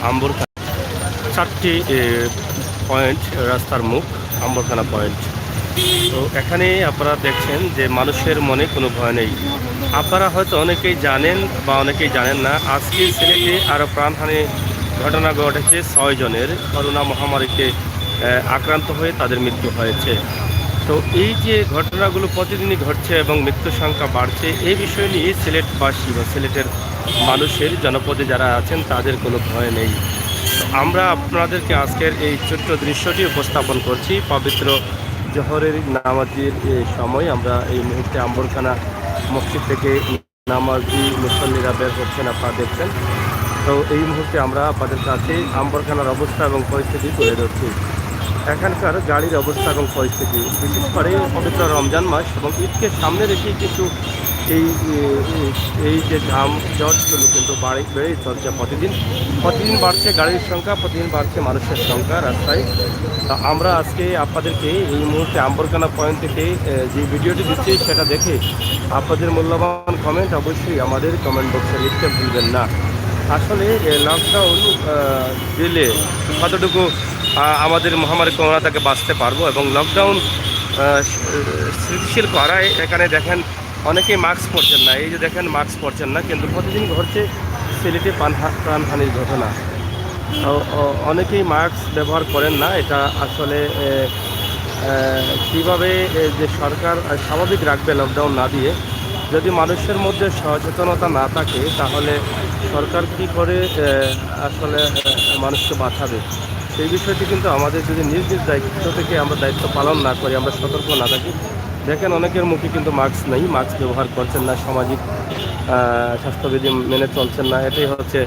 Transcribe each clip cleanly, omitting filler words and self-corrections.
আম্বরখানা 4টি পয়েন্ট, রাস্তার মুখ আম্বরখানা পয়েন্ট। তো এখানে আপনারা দেখছেন যে মানুষের মনে কোনো ভয় নেই। আপনারা হয়তো অনেকেই জানেন বা অনেকেই জানেন না, আজকে সিলেটে আরও প্রাণহানি ঘটনা ঘটেছে 6 জনের করোনা মহামারীতে আক্রান্ত হয়ে তাদের মৃত্যু হয়েছে। তো এই যে ঘটনাগুলো প্রতিদিনই ঘটছে এবং মৃত্যুর সংখ্যা বাড়ছে, এই বিষয় নিয়ে সিলেটবাসী বা সিলেটের মানুষের জনপদে যারা আছেন তাদের কোনো ভয় নেই। তো আমরা আপনাদেরকে আজকের এই ছোট্ট দৃশ্যটি উপস্থাপন করছি। পবিত্র জোহরের নামাজের সময় আমরা এই মুহূর্তে আম্বরখানা মসজিদ থেকে নামাজি মুসল্লিরা বের হচ্ছেন, আপনারা দেখছেন। তো এই মুহূর্তে আমরা আপনাদের কাছে আম্বরখানার অবস্থা এবং পরিস্থিতি তুলে ধরছি। এখানকার গাড়ির অবস্থা এবং পরিস্থিতি, বিশেষ করে পবিত্র রমজান মাস এবং ঈদকে সামনে রেখে কিন্তু এই এই যে জাম জটগুলো কিন্তু বেড়েই চলছে। প্রতিদিন বাড়ছে গাড়ির সংখ্যা, প্রতিদিন বাড়ছে মানুষের সংখ্যা রাস্তায়। আমরা আজকে আপনাদেরকে এই মুহূর্তে আম্বরখানা পয়েন্ট থেকে যে ভিডিওটি দিচ্ছি সেটা দেখে আপনাদের মূল্যবান কমেন্ট অবশ্যই আমাদের কমেন্ট বক্সে লিখতে ভুলবেন না। আসলে লকডাউন দিলে কতটুকু আমাদের মহামারী করোনা থেকে বাঁচতে পারবো এবং লকডাউন স্থিতিশীল করায় এখানে দেখেন অনেকেই মাস্ক পরছেন না। এই যে দেখেন মাস্ক পরছেন না, কিন্তু প্রতিদিন ঘটছে সিলেটে প্রাণহানির ঘটনা। অনেকেই মাস্ক ব্যবহার করেন না। এটা আসলে কীভাবে যে সরকার স্বাভাবিক রাখবে লকডাউন না দিয়ে, যদি মানুষের মধ্যে সচেতনতা না থাকে তাহলে সরকার কী করে আসলে মানুষকে বাঁচাবে? সেই বিষয়টি কিন্তু আমাদের যদি নিজ নিজ দায়িত্ব থেকে আমরা দায়িত্ব পালন না করি, আমরা সতর্ক না থাকি। দেখেন অনেকের মুখে কিন্তু মাস্ক নেই, মাস্ক ব্যবহার করছেন না, সামাজিক স্বাস্থ্যবিধি মেনে চলছেন না। এটাই হচ্ছে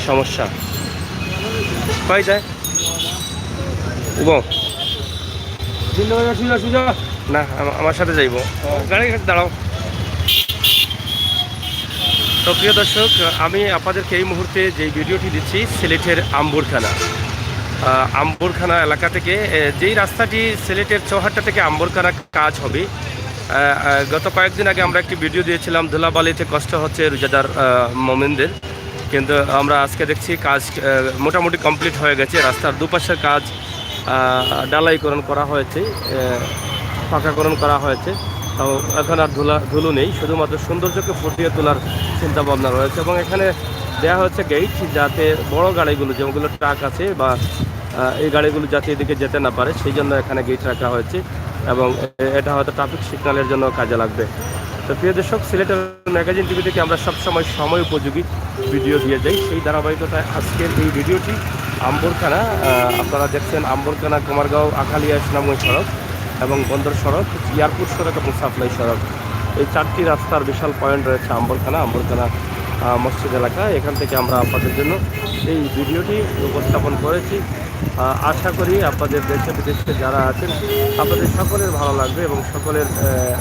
সমস্যা। পাই যায় না, আমার সাথে যাইব, গাড়ি দাঁড়াও। তো প্রিয় দর্শক, আমি আপনাদেরকে এই মুহূর্তে যে ভিডিওটি দিচ্ছি সিলেটের আম্বরখানা এলাকা থেকে, যেই রাস্তাটি সিলেটের চৌহাট্টা থেকে আম্বরখানা কাজ হবে। গত কয়েকদিন আগে আমরা একটি ভিডিও দিয়েছিলাম, ধুলাবালিতে কষ্ট হচ্ছে রোজাদার মোমিনদের, কিন্তু আমরা আজকে দেখছি কাজ মোটামুটি কমপ্লিট হয়ে গেছে। রাস্তার দুপাশের কাজ ডালাইকরণ করা হয়েছে, পাকাকরণ করা হয়েছে। তো এখন আর ধুলো নেই, শুধুমাত্র সৌন্দর্যকে ফুটিয়ে তোলার চিন্তাভাবনা রয়েছে। এবং এখানে দেওয়া হচ্ছে গেট, যাতে বড় গাড়িগুলো যেগুলো ট্রাক আছে বা এই গাড়িগুলো যাতে এদিকে যেতে না পারে, সেই জন্য এখানে গেট রাখা হয়েছে এবং এটা হয়তো ট্রাফিক সিগন্যালের জন্য কাজে লাগবে। তো প্রিয় দর্শক, সিলেটের ম্যাগাজিন টিভি থেকে আমরা সবসময় সময় উপযোগী ভিডিও দিয়ে যাই। সেই ধারাবাহিকতায় আজকের এই ভিডিওটি আম্বরখানা, আপনারা দেখছেন আম্বরখানা কুমারগাঁও আখালিয়া সুনামগঞ্জ সড়ক এবং বন্দর সড়ক, এয়ারপোর্ট সড়ক এবং সাপ্লাই সড়ক, এই 4টি রাস্তার বিশাল পয়েন্ট রয়েছে আম্বরখানা মসজিদ এলাকা। এখান থেকে আমরা আপনাদের জন্য এই ভিডিওটি উপস্থাপন করেছি। আশা করি আপনাদের দেশে বিদেশে যারা আছেন আপনাদের সকলের ভালো লাগবে এবং সকলের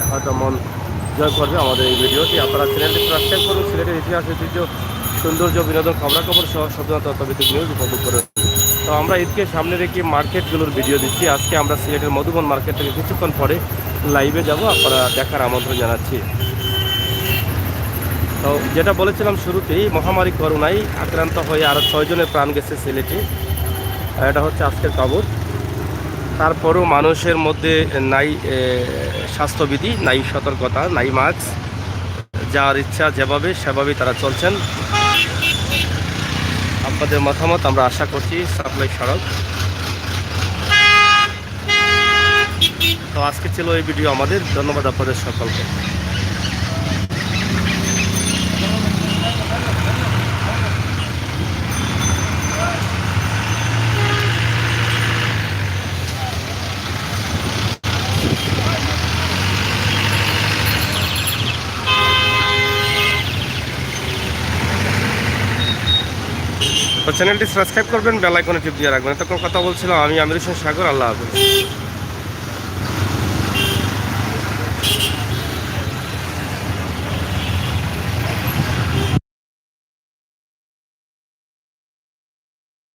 হয়তো মন জয় করবে আমাদের এই ভিডিওটি। আপনারা চ্যানেলটি সাবস্ক্রাইব করুন, সিলেটের ইতিহাস, ঐতিহ্য, সৌন্দর্য, বিনোদন, খবরাখবর সহ সচেতনতা তথ্যভিত্তিক নিউজ উপভোগ করুন। তো আমরা ঈদকে সামনে রেখে মার্কেটগুলোর ভিডিও দিচ্ছি। আজকে আমরা সিলেটের মধুবন মার্কেট থেকে কিছুক্ষণ পরে লাইভে যাব, আপনারা দেখার আমন্ত্রণ জানাচ্ছি। তো যেটা বলেছিলাম শুরুতেই, মহামারী করোনায় আক্রান্ত হয়ে আরও 6 জনের প্রাণ গেছে সিলেটে। এটা হচ্ছে আজকের খবর। তারপরও মানুষের মধ্যে নাই স্বাস্থ্যবিধি, নাই সতর্কতা, নাই মাস্ক, যার ইচ্ছা যেভাবে সেভাবেই তারা চলছেন। আপনাদের মতামত আমরা আশা করছি সাপ্লাই সড়ক। তো আজকে ছিল এই ভিডিও আমাদের। ধন্যবাদ আপনাদের সকলকে। তো চ্যানেলটি সাবস্ক্রাইব করবেন, বেল আইকনে টিপ দিয়ে রাখবেন। তখন কথা বলছিলাম আমি আমির হোসেন সাগর। আল্লাহ হাফেজ।